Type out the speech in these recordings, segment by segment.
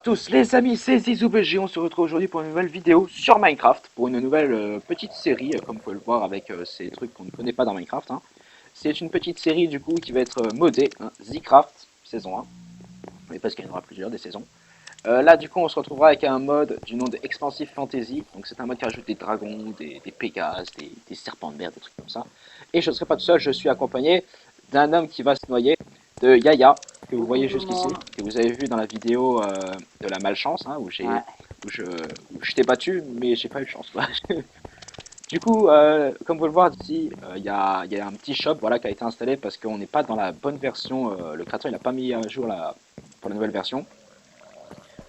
tous les amis, c'est ZizouBG, on se retrouve aujourd'hui pour une nouvelle vidéo sur Minecraft, pour une nouvelle petite série, comme vous pouvez le voir avec ces trucs qu'on ne connaît pas dans Minecraft. Hein. C'est une petite série du coup qui va être modée, hein, Zcraft, saison 1, mais parce qu'il y en aura plusieurs des saisons. Là du coup on se retrouvera avec un mode du nom de Expansive Fantasy, donc c'est un mode qui rajoute des dragons, des pégases, des serpents de mer, des trucs comme ça. Et je ne serai pas tout seul, je suis accompagné d'un homme qui va se noyer, de Yaya, que vous voyez jusqu'ici, que vous avez vu dans la vidéo de la malchance, hein, où je t'ai battu, mais j'ai pas eu de chance. Quoi. Du coup, comme vous le voyez ici, y a un petit shop voilà, qui a été installé parce qu'on n'est pas dans la bonne version, le créateur il n'a pas mis à jour pour la nouvelle version.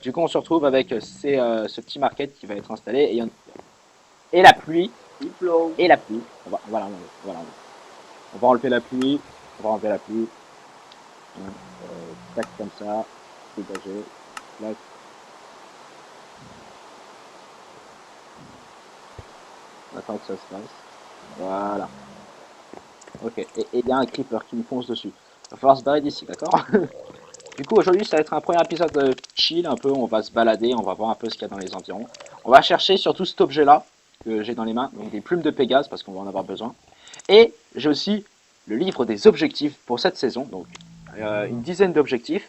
Du coup, on se retrouve avec ce petit market qui va être installé et la pluie, et la pluie. On va enlever la pluie, on va enlever la pluie. Hein, tac comme ça, dégager, tac. On attend que ça se passe. Voilà. Ok, et il y a un creeper qui nous fonce dessus. Il va falloir se barrer d'ici, d'accord? Du coup, aujourd'hui, ça va être un premier épisode chill, un peu. On va se balader, on va voir un peu ce qu'il y a dans les environs. On va chercher surtout cet objet-là que j'ai dans les mains, donc des plumes de Pégase, parce qu'on va en avoir besoin. Et j'ai aussi le livre des objectifs pour cette saison, donc une dizaine d'objectifs.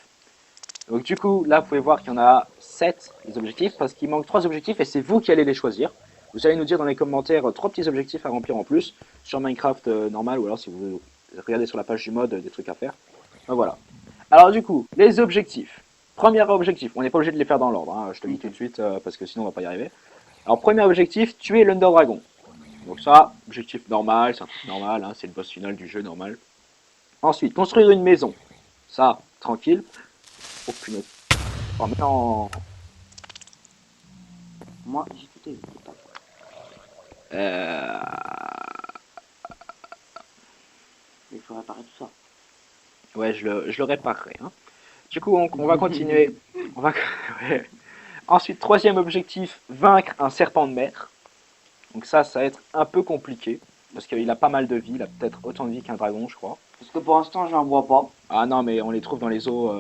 Donc du coup, là, vous pouvez voir qu'il y en a 7 des objectifs, parce qu'il manque 3 objectifs, et c'est vous qui allez les choisir. Vous allez nous dire dans les commentaires 3 petits objectifs à remplir en plus, sur Minecraft normal, ou alors si vous regardez sur la page du mode, des trucs à faire. Donc voilà. Alors du coup, les objectifs. Premier objectif, on n'est pas obligé de les faire dans l'ordre, hein, je te le dis tout de suite, parce que sinon on va pas y arriver. Alors premier objectif, tuer l'Under Dragon. Donc ça, objectif normal, c'est un truc normal, hein, c'est le boss final du jeu normal. Ensuite, construire une maison. Ça, tranquille. Oh punaise. Oh mais non. Moi, j'ai tout évu. Euh... Il faut réparer tout ça. Ouais, je le réparerai. Hein. Du coup, on va continuer. On va... ouais. Ensuite, troisième objectif, vaincre un serpent de mer. Donc ça va être un peu compliqué. Parce qu'il a pas mal de vie, il a peut-être autant de vie qu'un dragon, je crois. Parce que pour l'instant, j'en vois pas. Ah non, mais on les trouve dans les eaux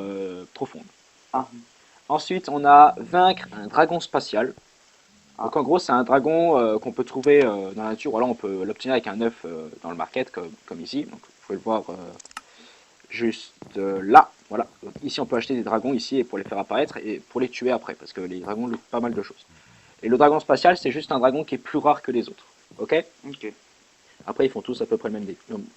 profondes. Ah. Ensuite, on a vaincre un dragon spatial. Ah. Donc en gros, c'est un dragon qu'on peut trouver dans la nature. Ou alors on peut l'obtenir avec un œuf dans le market, comme ici. Donc vous pouvez le voir juste là. Voilà. Donc, ici, on peut acheter des dragons ici et pour les faire apparaître et pour les tuer après. Parce que les dragons lootent pas mal de choses. Et le dragon spatial, c'est juste un dragon qui est plus rare que les autres. Ok. Ok. Après, ils font tous à peu près le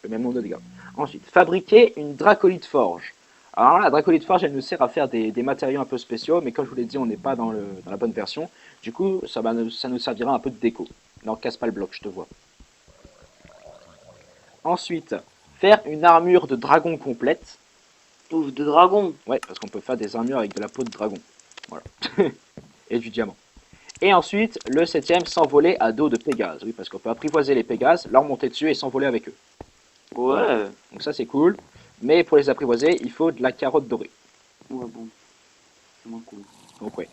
même nombre de dégâts. Ensuite, fabriquer une dracolite forge. Alors là, la dracolite forge, elle nous sert à faire des matériaux un peu spéciaux, mais comme je vous l'ai dit, on n'est pas dans la bonne version. Du coup, ça nous servira un peu de déco. Non, casse pas le bloc, je te vois. Ensuite, faire une armure de dragon complète. Touche de dragon. Ouais, parce qu'on peut faire des armures avec de la peau de dragon. Voilà. Et du diamant. Et ensuite, le septième, s'envoler à dos de Pégase. Oui, parce qu'on peut apprivoiser les Pégases, leur monter dessus et s'envoler avec eux. Ouais. Voilà. Donc ça, c'est cool. Mais pour les apprivoiser, il faut de la carotte dorée. Ouais, bon. C'est moins cool. Donc ouais.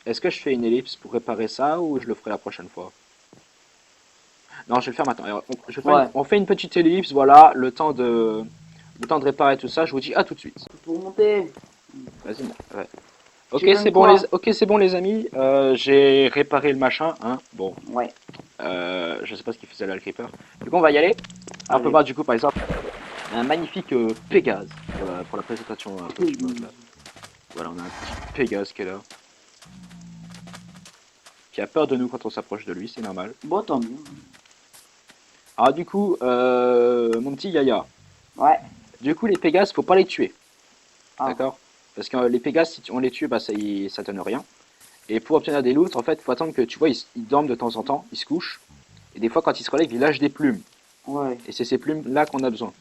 Est-ce que je fais une ellipse pour réparer ça ou je le ferai la prochaine fois? Non, je vais le faire maintenant. Alors, on fait une petite ellipse, voilà, le temps de réparer tout ça. Je vous dis à tout de suite. Pour monter. Vas-y, ouais. Ok, c'est bon, les amis. J'ai réparé le machin. Hein. Bon. Ouais. Je sais pas ce qu'il faisait là, le creeper. Du coup, on va y aller. Alors, on peut voir du coup, par exemple, un magnifique Pégase pour la présentation du mode là. Voilà, on a un petit Pégase qui est là. Qui a peur de nous quand on s'approche de lui, c'est normal. Bon, tant mieux. Alors du coup, mon petit Yaya. Ouais. Du coup, les Pégases, faut pas les tuer. Ah. D'accord? Parce que les Pégases, si on les tue, bah, ça donne rien. Et pour obtenir des loots, en fait, faut attendre que, tu vois, ils dorment de temps en temps, ils se couchent. Et des fois, quand ils se relèvent, ils lâchent des plumes. Ouais. Et c'est ces plumes-là qu'on a besoin.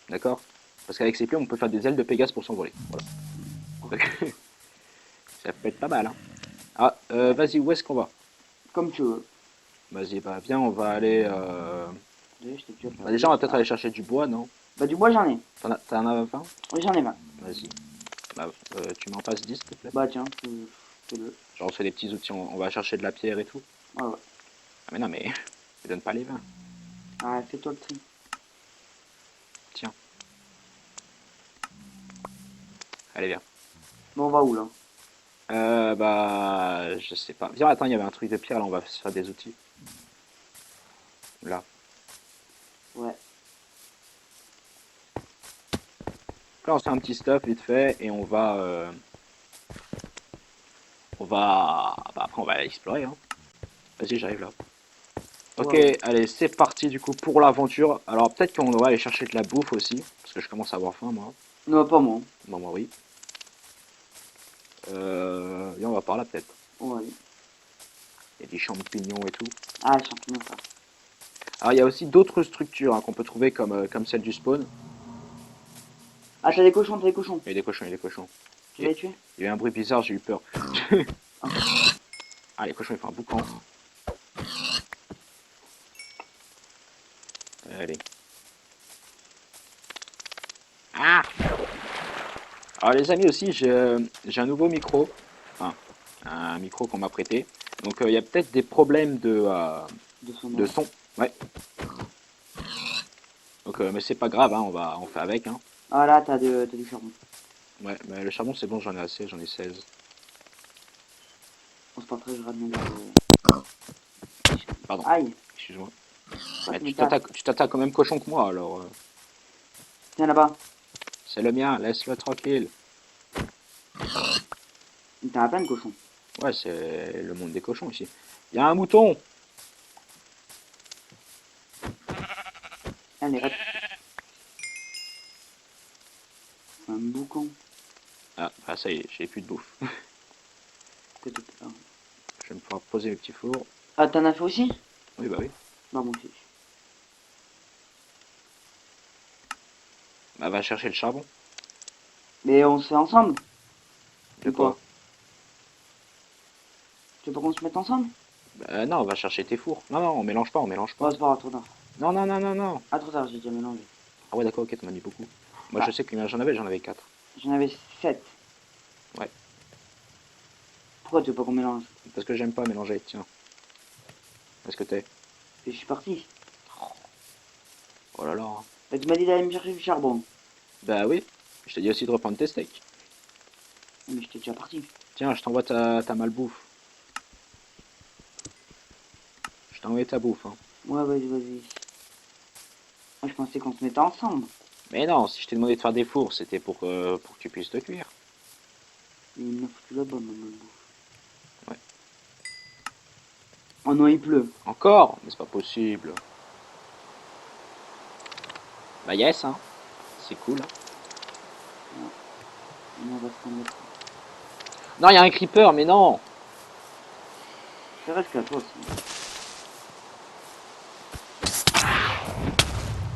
D'accord? Parce qu'avec ces plumes, on peut faire des ailes de Pégase pour s'envoler. Voilà. Ça peut être pas mal, hein. Ah, vas-y, où est-ce qu'on va? Comme tu veux. Vas-y, bah viens, on va aller... Bah, déjà, on va peut-être aller chercher du bois, non? Bah du bois, j'en ai. T'en as 20? Oui, j'en ai 20. Vas-y. Bah, tu m'en passes 10, s'il te plaît? Bah tiens, fais-le. Genre, on fait des petits outils, on va chercher de la pierre et tout. Ouais, ouais. Ah, mais non, mais... Je donne pas les 20. Ouais, fais-toi le tri. Tiens. Allez, viens. Bon, on va où là? Bah, je sais pas. Viens, attends, il y avait un truc de pierre, là, on va se faire des outils. Là. Ouais. Là, on se fait un petit stuff vite fait et on va... Bah, après, on va aller explorer, hein. Vas-y, j'arrive là. Ok, Ouais. allez, c'est parti du coup pour l'aventure. Alors, peut-être qu'on doit aller chercher de la bouffe aussi, parce que je commence à avoir faim, moi. Non, pas moi. Bon, moi, oui. Viens, on va par là, peut-être. Ouais. Il y a des champignons et tout. Ah, les champignons, ça. Alors, il y a aussi d'autres structures hein, qu'on peut trouver comme celle du spawn. Ah, t'as des cochons, t'as des cochons. Il y a des cochons, il y a des cochons. Tu vas les tuer? Il y a eu un bruit bizarre, j'ai eu peur. Ah. Ah, les cochons, ils font un boucan. Allez. Ah! Alors, les amis, aussi, j'ai un nouveau micro. Enfin, un micro qu'on m'a prêté. Donc, il y a peut-être des problèmes De son de nom. son. Ouais. Donc, mais c'est pas grave, hein, on fait avec. Hein. Ah là, t'as du charbon. Ouais, mais le charbon, c'est bon, j'en ai assez, j'en ai 16. On se partage, je ramène Pardon, Aïe. excuse-moi. Pourquoi Ouais, tu me tapes? tu t'attaques au même cochon que moi, alors. Tiens là-bas. C'est le mien, laisse-le tranquille. T'as plein de cochons. Ouais, c'est le monde des cochons ici. Il y a un mouton! Allez, reste. Un boucan. Ah, ça y est, j'ai plus de bouffe. Que tu- ah. Je vais me pouvoir poser mes petits fours. Ah, t'en as fait aussi? Oui, bah oui. Bah, moi aussi. Bah, va chercher le charbon. Mais on se fait ensemble? De Ou quoi? quoi? Tu veux pas qu'on se mette ensemble? Bah, non, va chercher tes fours. Non, non, on mélange pas, on mélange Oh, pas. c'est pas grave, trop tard. Non, non, non, non, non. Ah, trop tard, j'ai déjà mélangé. Ah ouais, d'accord, ok, t'en as mis beaucoup. Moi, je Bah, sais que j'en avais 4. j'en avais 7. Ouais. Pourquoi tu veux pas qu'on mélange? Parce que j'aime pas mélanger, tiens. Est-ce que t'es? Et je suis parti. Oh là là. Hein. Bah, tu m'as dit d'aller me chercher du charbon. Bah oui. Je t'ai dit aussi de reprendre tes steaks. Mais j'étais déjà parti. Tiens, je t'envoie ta malbouffe. Je t'ai envoyé ta bouffe. Hein. Ouais, vas-y, vas-y. Moi, je pensais qu'on se mettait ensemble. Mais non, si je t'ai demandé de faire des fours, c'était pour que tu puisses te cuire. Et il m'a foutu là-bas, ma malbouffe. Ouais. Oh non, il pleut. Encore? Mais c'est pas possible. Bah yes, hein. C'est cool. Hein. On va se remettre. Non, il y a un creeper, mais non. Ça reste qu'à toi aussi.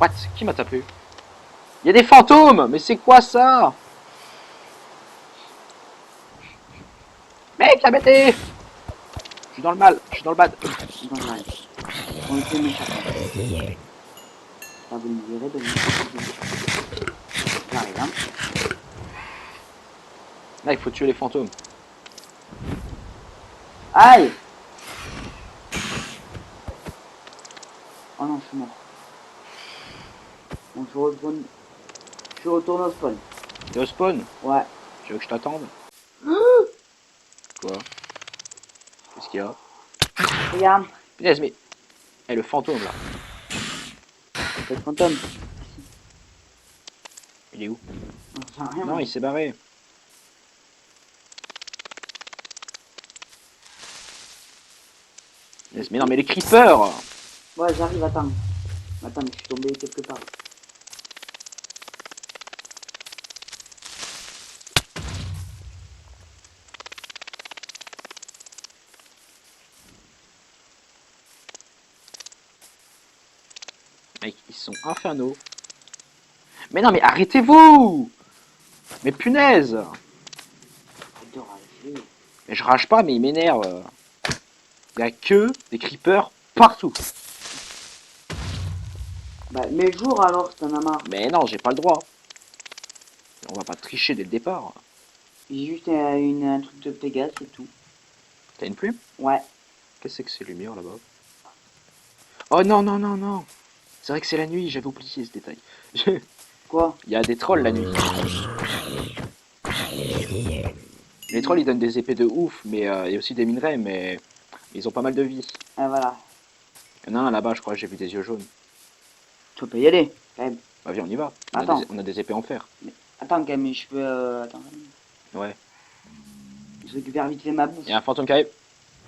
What? Qui m'a tapé? Il y a des fantômes. Mais c'est quoi ça? Mec, la bête. Je suis dans le mal. Je suis dans le bad. Dans le mal. On était méchants. Ça vous me direz de nous. J'arrive, hein. Là, il faut tuer les fantômes. Aïe! Oh non, je suis mort. Bon, je retourne au spawn. T'es au spawn? Ouais. Tu veux que je t'attende? Quoi? Qu'est-ce qu'il y a? Regarde. Punaise, mais... Eh, le fantôme, là. C'est le fantôme. Il est où? J'en sais rien. Non, il s'est barré. Punaise, mais non, mais les creepers! Ouais, j'arrive, attends. Attends, mais je suis tombé quelque part. Mec, ils sont infernaux. Mais non, mais arrêtez-vous! Mais punaise! Arrête de rager. Mais je rage pas, mais il m'énerve. Il y a que des creepers partout. Bah, mets le jour alors, si t'en as marre. Mais non, j'ai pas le droit. On va pas tricher dès le départ. J'ai juste un truc de Pégase, c'est tout. T'as une plume? Ouais. Qu'est-ce que c'est que ces lumières là-bas? Oh non, non, non, non! C'est vrai que c'est la nuit, j'avais oublié ce détail. Quoi? Il y a des trolls la nuit. Les trolls ils donnent des épées de ouf, mais il y a aussi des minerais, mais ils ont pas mal de vie. Ah, voilà. Il y en a un là-bas, je crois, j'ai vu des yeux jaunes. Tu peux y aller, quand même. Bah viens, on y va. Attends. On a des épées en fer. Attends, quand même, je peux... Attends. Ouais. Je récupère vite fait ma bouffe. Il y a un fantôme qui arrive.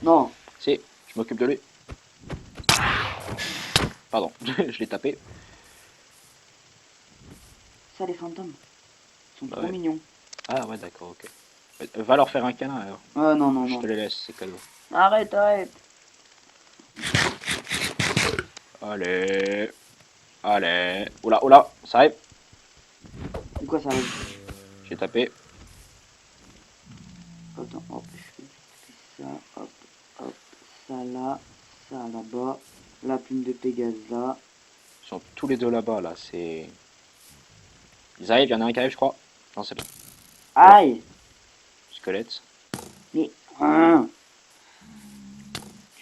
Non. Si, je m'occupe de lui. Pardon, je l'ai tapé. Ça, les fantômes. Ils sont Bah trop ouais. mignons. Ah ouais, d'accord, ok. Va leur faire un câlin alors. Non, non, Je non. te les laisse, c'est cadeau. Arrête, arrête. Allez. Allez. Oula, oula, ça arrive. C'est quoi ça? J'ai tapé. Attends, hop, je fais ça, hop, hop, ça là, ça là-bas, la plume de Pégase là. Ils sont tous les deux là-bas, là, c'est... Ils arrivent, il y en a un qui arrive, je crois. Non, c'est pas. Aïe! Squelette. Mais, hein,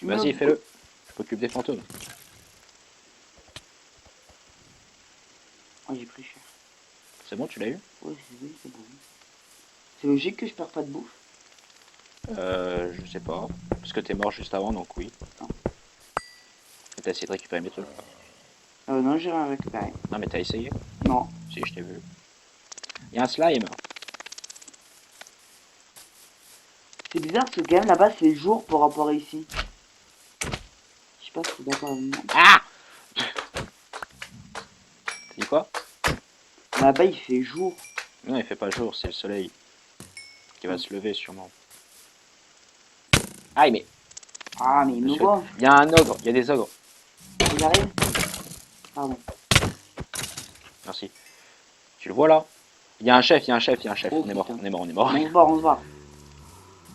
Vas-y, fais-le. Je m'occupe des fantômes. Oh, j'ai pris cher. C'est bon, tu l'as eu? Ouais, c'est bon. C'est logique que je perds pas de bouffe. Je sais pas. Parce que t'es mort juste avant, donc oui. Non. Et t'as essayé de récupérer mes trucs? Non, j'ai rien récupéré. Non, mais t'as essayé? Non. Si, je t'ai vu. Il y a un slime. C'est bizarre parce que quand même là-bas c'est jour par rapport à ici. Je sais pas si tu es d'accord avec moi. Ah! T'as dit quoi? Là-bas il fait jour. Non, il fait pas jour, c'est le soleil. Qui va se lever sûrement. Aïe, mais... Ah, mais il me voit. Il y a un ogre, il y a des ogres. Il arrive. Pardon. Merci. Tu le vois là? Il y a un chef, il y a un chef, il y a un chef. Oh, On est mort, putain. on est mort, on est mort. On se barre, on se barre.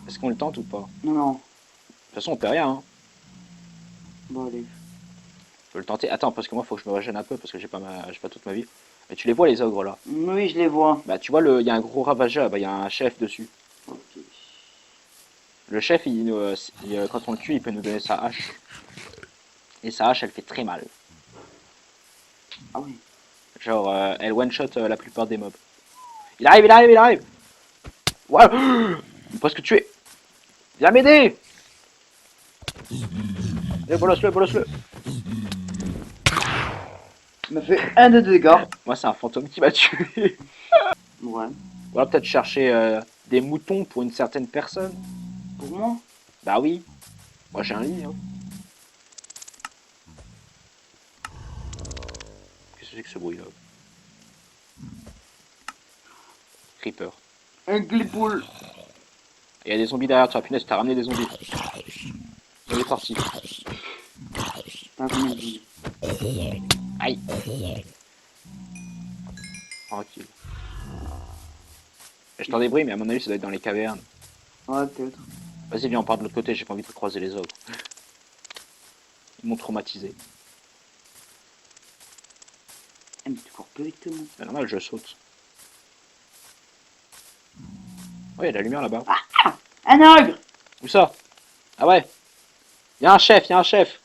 Est-ce qu'on le tente ou pas? Non, non. De toute façon, on perd rien. Hein. Bon, allez. Je peux le tenter. Attends, parce que moi, faut que je me régène un peu parce que j'ai pas toute ma vie. Mais tu les vois les ogres là? Oui, je les vois. Bah, tu vois, il y a un gros ravageur, bah, il y a un chef dessus. Ok. Le chef, quand on le tue, il peut nous donner sa hache. Et sa hache, elle fait très mal. Ah oui. Genre, elle one-shot la plupart des mobs. Il arrive, il arrive, il arrive! Voilà! Il est presque tué! Viens m'aider! Allez, bolosse-le, bolosse-le! Il m'a fait un de dégâts. Moi, c'est un fantôme qui m'a tué. Ouais. Voilà, peut-être chercher des moutons pour une certaine personne. Pour moi? Bah oui. Moi, j'ai un lit. Hein. Qu'est-ce que c'est que ce bruit-là? Creeper. Un glipoule. Il y a des zombies derrière toi. Punaise, t'as ramené des zombies. Il est parti. T'as combien de vie? Aïe. Tranquille. Je t'en débrouille, mais à mon avis, ça doit être dans les cavernes. Ouais, peut-être. Vas-y, viens, on part de l'autre côté. J'ai pas envie de croiser les ogres. Ils m'ont traumatisé. Ah, mais tu cours plus vite que moi. C'est normal, je saute. Ouais, il y a de la lumière là-bas. Un ogre! Où ça? Ah ouais. Il y a un chef, il y a un chef.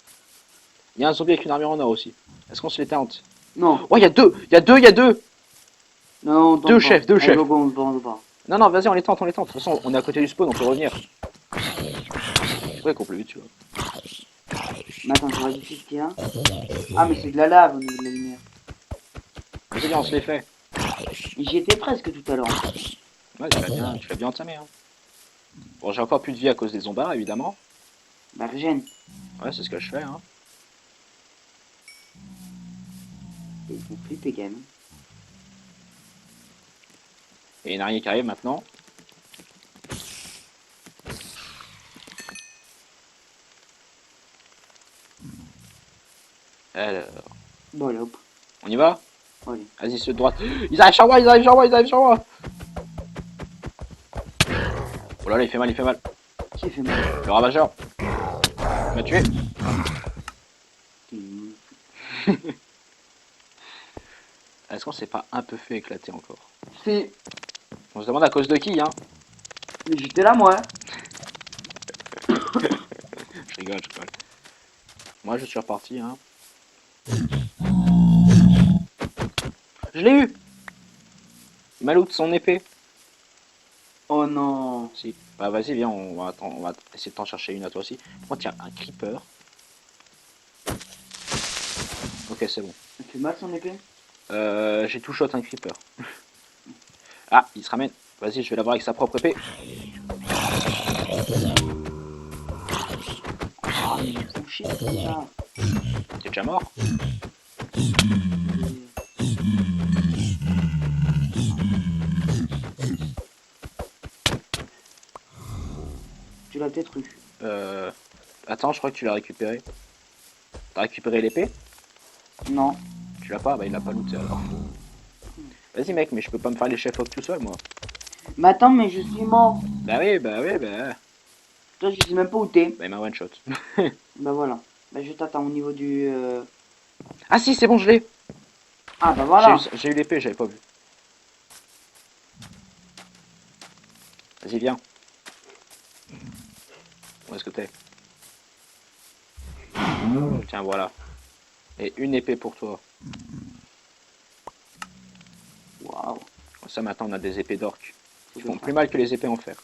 Il y a un zombie avec une armure en or aussi. Est-ce qu'on se les tente? Non. Oh, il y a deux! Il y a deux, il y a deux! Non, on tente Deux pas. chefs, deux Allez, chefs. on se barre, on se barre. Non, non, vas-y, on les tente, on les tente. De toute façon, on est à côté du spawn, on peut revenir. Ouais, qu'on peut vite, tu vois. Mais attends, je regarde ici ce qu'il y a. Ah, mais c'est de la lave au niveau de la lumière. Vas-y, viens, on se les fait. J'y étais presque tout à l'heure. Ouais, tu l'as bien entamé. Hein. Bon, j'ai encore plus de vie à cause des zombards, évidemment. Bah, régène. Ouais, c'est ce que je fais. Hein. Ils font flipper quand même. Et une araignée qui arrive maintenant. Alors, Bon, allez, hop. on y va? Allez. Vas-y, ceux de droite. Ils arrivent sur moi, ils arrivent sur moi, ils arrivent sur moi. Oh là là, il fait mal, il fait mal. Qui fait mal? Le ravageur. Il m'a tué. Est-ce qu'on s'est pas un peu fait éclater encore? C'est... On se demande à cause de qui, hein? Mais j'étais là, moi. Je rigole, je rigole. Moi, je suis reparti, hein. Je l'ai eu! Il m'a loot son épée. Oh non. Si. Bah vas-y, viens, on va essayer de t'en chercher une à toi aussi. Moi, tiens, un creeper. Ok, c'est bon. Elle fait mal son épée? J'ai tout shot un creeper. Ah, il se ramène. Vas-y, je vais l'avoir avec sa propre épée. Ah, mais ils font chier ça. T'es déjà mort? Tu l'as peut-être eu. Euh... Attends, je crois que tu l'as récupéré. T'as récupéré l'épée? Non. Tu l'as pas? Bah il l'a pas looté alors. Vas-y mec, mais je peux pas me faire les chefs-op tout seul moi. Mais attends, mais je suis mort. Bah oui, bah oui, bah... Toi, je sais même pas où t'es. Bah il m'a one shot. Bah voilà. Bah je t'attends au niveau du... Ah si, c'est bon, je l'ai. Ah bah voilà. J'ai eu l'épée, j'avais pas vu. Vas-y, viens. Où est-ce que t'es? Tiens, voilà. Et une épée pour toi. Waouh. Ça maintenant on a des épées d'orques. Faut Qui le font plus faire. mal que les épées en fer.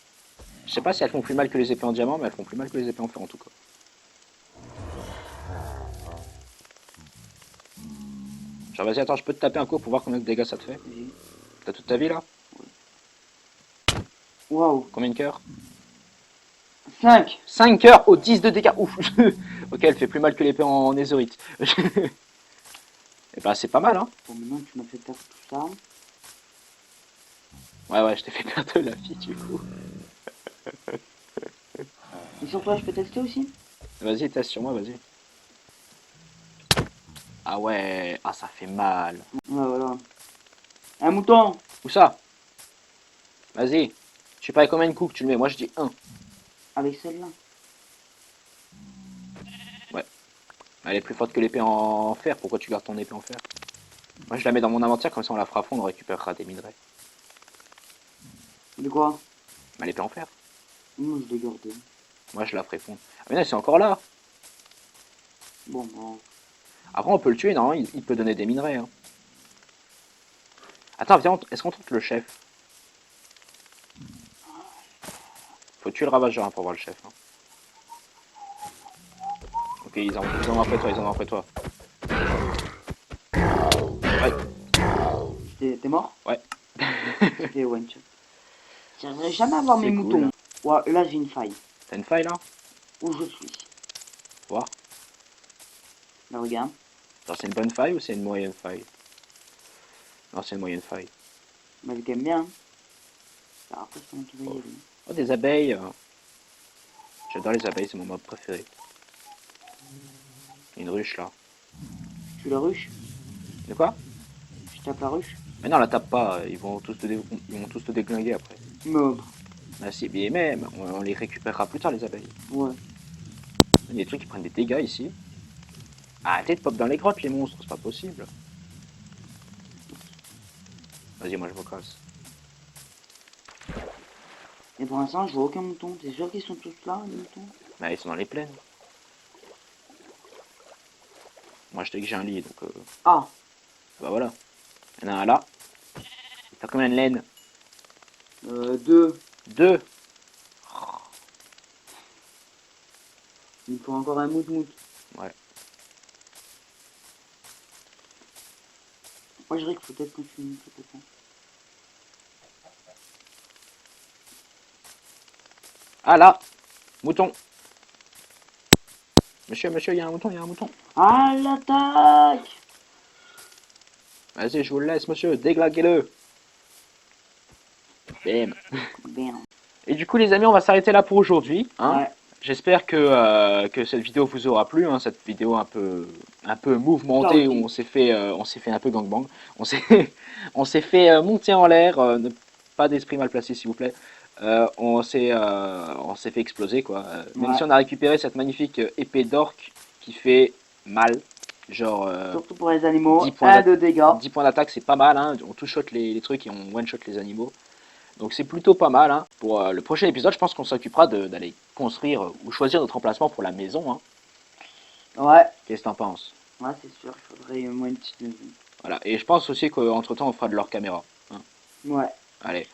Je sais pas si elles font plus mal que les épées en diamant, mais elles font plus mal que les épées en fer en tout cas. Genre vas-y, attends, je peux te taper un coup pour voir combien de dégâts ça te fait. Vas-y. T'as toute ta vie là? Waouh. Combien de cœurs? 5. 5 cœurs au 10 de dégâts. Ouf. Ok, elle fait plus mal que l'épée en nézorite. Et bah c'est pas mal hein. Bon, maintenant que tu m'as fait perdre tout ça. Ouais, je t'ai fait perdre la vie du coup. Et sur toi, je peux tester aussi? Vas-y, teste sur moi, vas-y. Ah ouais, ah ça fait mal. Ouais, voilà. Un mouton. Où ça? Vas-y. Je sais pas avec combien de coups que tu le mets, moi je dis 1. Avec celle-là. Ouais. Elle est plus forte que l'épée en fer, pourquoi tu gardes ton épée en fer? Moi je la mets dans mon inventaire, comme ça on la fera fondre, on récupérera des minerais. De quoi? Bah l'épée en fer. Non, je l'ai gardé. Moi je la ferai fondre. Ah mais non, c'est encore là. Bon, bon. Après on peut le tuer, non, il peut donner des minerais. Hein. Attends, viens, est-ce qu'on tente le chef? Faut tuer le ravageur hein, pour voir le chef. Hein. Ok, ils en ont après toi, ils en ont après toi. Ouais. T'es mort? Ouais. C'était one shot. J'arriverai jamais à avoir mes C'est cool. moutons. Ouais, là j'ai une faille. T'as une faille là? Où je suis. Voir. Là, regarde. Alors c'est une bonne faille ou c'est une moyenne faille? Non, c'est une moyenne faille. Bah, je t'aime bien. Hein. Alors, après, c'est comment tu vas y aller. Oh, des abeilles. J'adore les abeilles, c'est mon mob préféré. Il y a une ruche là. Tu la ruches? De quoi? Je tape la ruche? Mais non, la tape pas, ils vont ils vont tous te déglinguer après. Mais, Bah si, mais même, on les récupérera plus tard les abeilles. ouais. Il y a des trucs qui prennent des dégâts ici. Arrêtez de pop dans les grottes les monstres, c'est pas possible. Vas-y, moi je me casse. Et pour l'instant, je vois aucun mouton. T'es sûr qu'ils sont tous là, les moutons? Bah ils sont dans les plaines. Moi je te dis que j'ai un lit, donc Ah! bah voilà. Il y en a un là. T'as combien de laine? 2. 2. Il me faut encore un mout-mout. Ouais. Moi, je dirais qu'il faut peut-être continuer, peut-être. Ah là, mouton. Monsieur, il y a un mouton, il y a un mouton. Ah, l'attaque! Vas-y, je vous le laisse, monsieur, déglinguez-le. Bam. Bien. Et du coup, les amis, on va s'arrêter là pour aujourd'hui. Hein. Ouais. J'espère que cette vidéo vous aura plu, hein, cette vidéo un peu mouvementée où on s'est fait un peu gangbang. On s'est on s'est fait monter en l'air, pas d'esprit mal placé s'il vous plaît. On s'est fait exploser quoi. Même Ouais. si on a récupéré cette magnifique épée d'orque qui fait mal, genre Surtout pour les animaux. 10 points 1 de dégâts. 10 points d'attaque, c'est pas mal. Hein. On two-shot les trucs et on one-shot les animaux. Donc c'est plutôt pas mal. Hein. Pour le prochain épisode, je pense qu'on s'occupera d'aller construire ou choisir notre emplacement pour la maison. Hein. Ouais. Qu'est-ce que t'en penses? Ouais, c'est sûr. Il faudrait au moins une petite maison. Voilà. Et je pense aussi qu'entre temps, on fera de leur caméra. Hein. Ouais. Allez.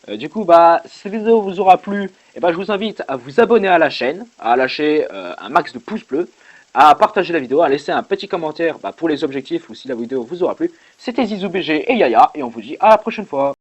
Du coup, bah, si cette vidéo vous aura plu, et bah, je vous invite à vous abonner à la chaîne, à lâcher un max de pouces bleus, à partager la vidéo, à laisser un petit commentaire bah, pour les objectifs ou si la vidéo vous aura plu. C'était ZizouBG et Yaya, et on vous dit à la prochaine fois.